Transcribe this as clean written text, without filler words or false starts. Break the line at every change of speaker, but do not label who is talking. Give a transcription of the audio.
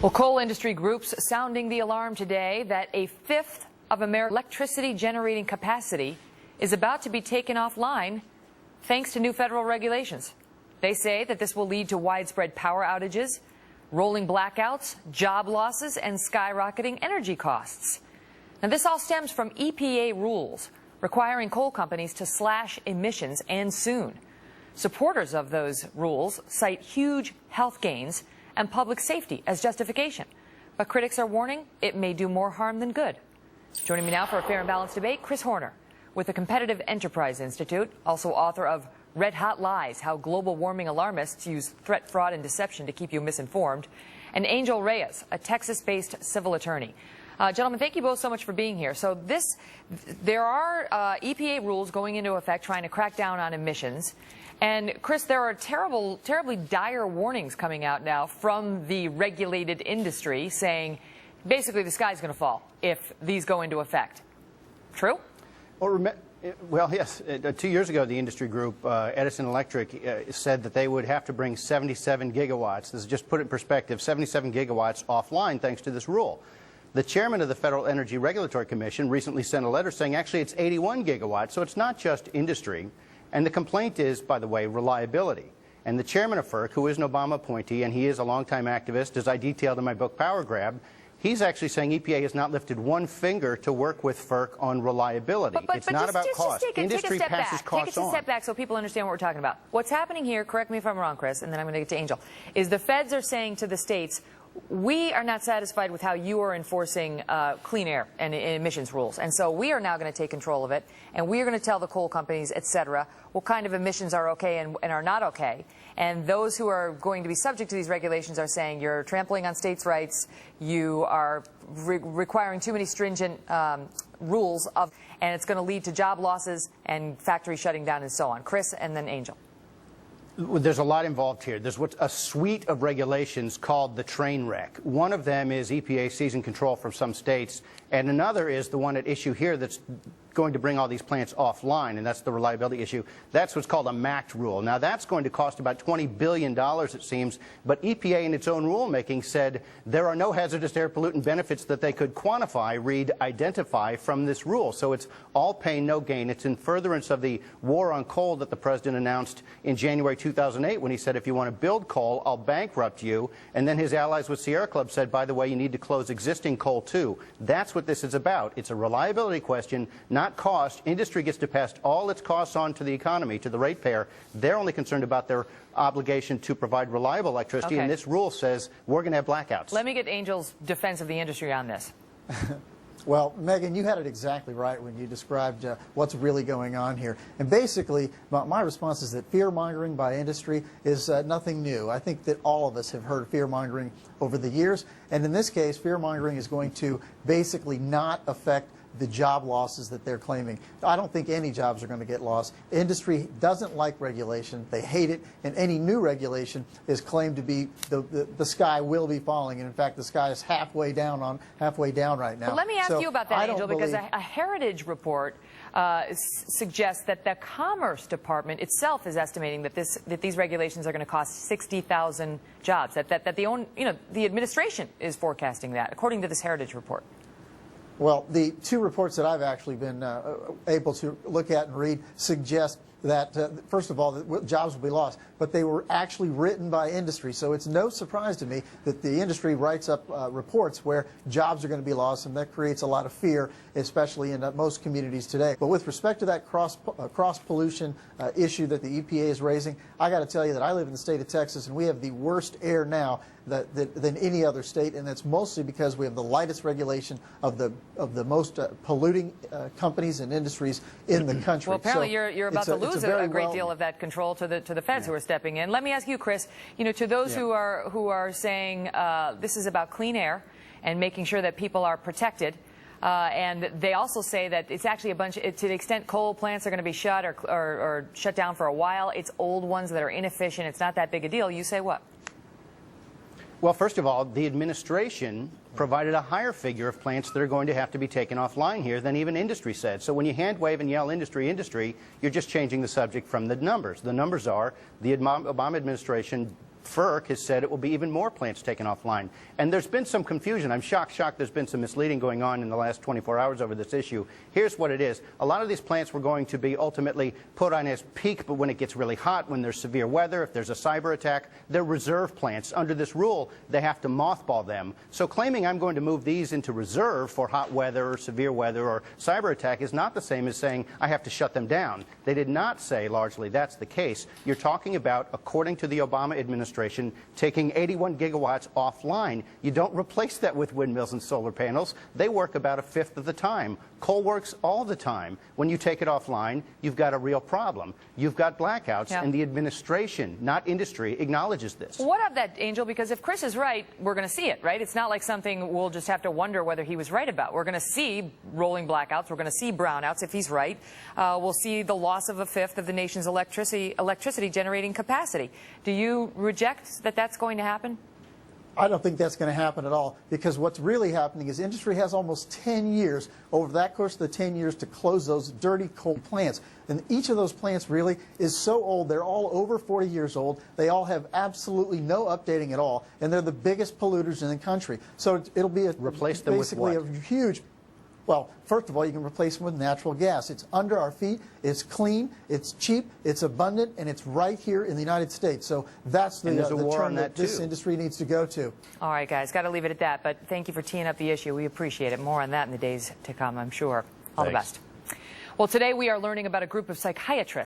Well, coal industry groups sounding the alarm today that a fifth of America's electricity generating capacity is about to be taken offline thanks to new federal regulations. They say that this will lead to widespread power outages, rolling blackouts, job losses, and skyrocketing energy costs. Now, this all stems from EPA rules requiring coal companies to slash emissions, and soon. Supporters of those rules cite huge health gains and public safety as justification. But critics are warning it may do more harm than good. Joining me now for a fair and balanced debate, Chris Horner with the Competitive Enterprise Institute, also author of Red Hot Lies, How Global Warming Alarmists Use Threat, Fraud, and Deception to Keep You Misinformed, and Angel Reyes, a Texas-based civil attorney. Gentlemen, thank you both so much for being here. So there are EPA rules going into effect trying to crack down on emissions. And, Chris, there are terribly dire warnings coming out now from the regulated industry saying basically the sky's going to fall if these go into effect. True?
Well, yes. 2 years ago, the industry group, Edison Electric, said that they would have to bring 77 gigawatts. This is just put it in perspective, 77 gigawatts offline thanks to this rule. The chairman of the Federal Energy Regulatory Commission recently sent a letter saying actually it's 81 gigawatts, so it's not just industry. And the complaint is, by the way, reliability. And the chairman of FERC, who is an Obama appointee, and he is a longtime activist, as I detailed in my book, Power Grab, he's actually saying EPA has not lifted one finger to work with FERC on reliability. It's not about cost. Industry passes costs on.
Take a step back so people understand what we're talking about. What's happening here, correct me if I'm wrong, Chris, and then I'm going to get to Angel, is the feds are saying to the states, we are not satisfied with how you are enforcing clean air and emissions rules. And so we are now going to take control of it, and we are going to tell the coal companies, et cetera, what kind of emissions are okay and are not okay. And those who are going to be subject to these regulations are saying you're trampling on states' rights, you are requiring too many stringent rules, and it's going to lead to job losses and factories shutting down and so on. Chris, and then Angel.
There's a lot involved here. There's a suite of regulations called the train wreck. One of them is EPA seizing control from some states, and another is the one at issue here that's going to bring all these plants offline, and that's the reliability issue. That's what's called a MACT rule. Now, that's going to cost about $20 billion, it seems, but EPA in its own rulemaking said there are no hazardous air pollutant benefits that they could quantify, identify from this rule. So it's all pain, no gain. It's in furtherance of the war on coal that the president announced in January 2008 when he said, if you want to build coal, I'll bankrupt you. And then his allies with Sierra Club said, by the way, you need to close existing coal too. That's what this is about. It's a reliability question, not cost. Industry gets to pass all its costs on to the economy, to the ratepayer. They're only concerned about their obligation to provide reliable electricity, and this rule says we're going to have blackouts.
Let me get Angel's defense of the industry on this.
Well, Megan, you had it exactly right when you described what's really going on here. And basically, my response is that fear-mongering by industry is nothing new. I think that all of us have heard fear-mongering over the years. And in this case, fear-mongering is going to basically not affect the job losses that they're claiming. I don't think any jobs are going to get lost. Industry doesn't like regulation. They hate it. And any new regulation is claimed to be the sky will be falling. And in fact, the sky is halfway down right now.
But let me ask you about that, Angel, because a Heritage report suggests that the Commerce Department itself is estimating that these regulations are going to cost 60,000 jobs. That the administration is forecasting that, according to this Heritage report.
Well, the two reports that I've actually been able to look at and read suggest that, first of all, that jobs will be lost, but they were actually written by industry. So it's no surprise to me that the industry writes up reports where jobs are going to be lost, and that creates a lot of fear, especially in most communities today. But with respect to that cross-pollution issue that the EPA is raising, I got to tell you that I live in the state of Texas, and we have the worst air now than any other state, and that's mostly because we have the lightest regulation of the most polluting companies and industries in the country.
Well, apparently you're about to lose a great deal of that control to the feds who are stepping in. Let me ask you, Chris, to those who are saying this is about clean air and making sure that people are protected, and they also say that it's actually to the extent coal plants are going to be shut or shut down for a while, it's old ones that are inefficient, it's not that big a deal. You say what?
Well, first of all, the administration provided a higher figure of plants that are going to have to be taken offline here than even industry said. So when you hand wave and yell industry, you're just changing the subject from the numbers. The numbers are the Obama administration FERC has said it will be even more plants taken offline. And there's been some confusion. I'm shocked there's been some misleading going on in the last 24 hours over this issue. Here's what it is. A lot of these plants were going to be ultimately put on as peak, but when it gets really hot, when there's severe weather, if there's a cyber attack, they're reserve plants. Under this rule, they have to mothball them. So claiming I'm going to move these into reserve for hot weather or severe weather or cyber attack is not the same as saying I have to shut them down. They did not say largely that's the case. You're talking about, according to the Obama administration, taking 81 gigawatts offline. You don't replace that with windmills and solar panels. They work about a fifth of the time. Coal works all the time. When you take it offline, you've got a real problem. You've got blackouts, and the administration, not industry, acknowledges this.
What of that, Angel? Because if Chris is right, we're going to see it, right? It's not like something we'll just have to wonder whether he was right about. We're going to see rolling blackouts. We're going to see brownouts if he's right. We'll see the loss of a fifth of the nation's electricity generating capacity. Do you reject that that's going to happen?
I don't think that's going to happen at all, because what's really happening is industry has almost 10 years, over that course of the 10 years, to close those dirty coal plants. And each of those plants really is so old, they're all over 40 years old, they all have absolutely no updating at all, and they're the biggest polluters in the country. So it'll be
Replace them
basically
with what?
a huge... Well, first of all, you can replace them with natural gas. It's under our feet, it's clean, it's cheap, it's abundant, and it's right here in the United States. So that's the turn that this industry needs to go to.
All right, guys, got to leave it at that. But thank you for teeing up the issue. We appreciate it. More on that in the days to come, I'm sure. All the best. Well, today we are learning about a group of psychiatrists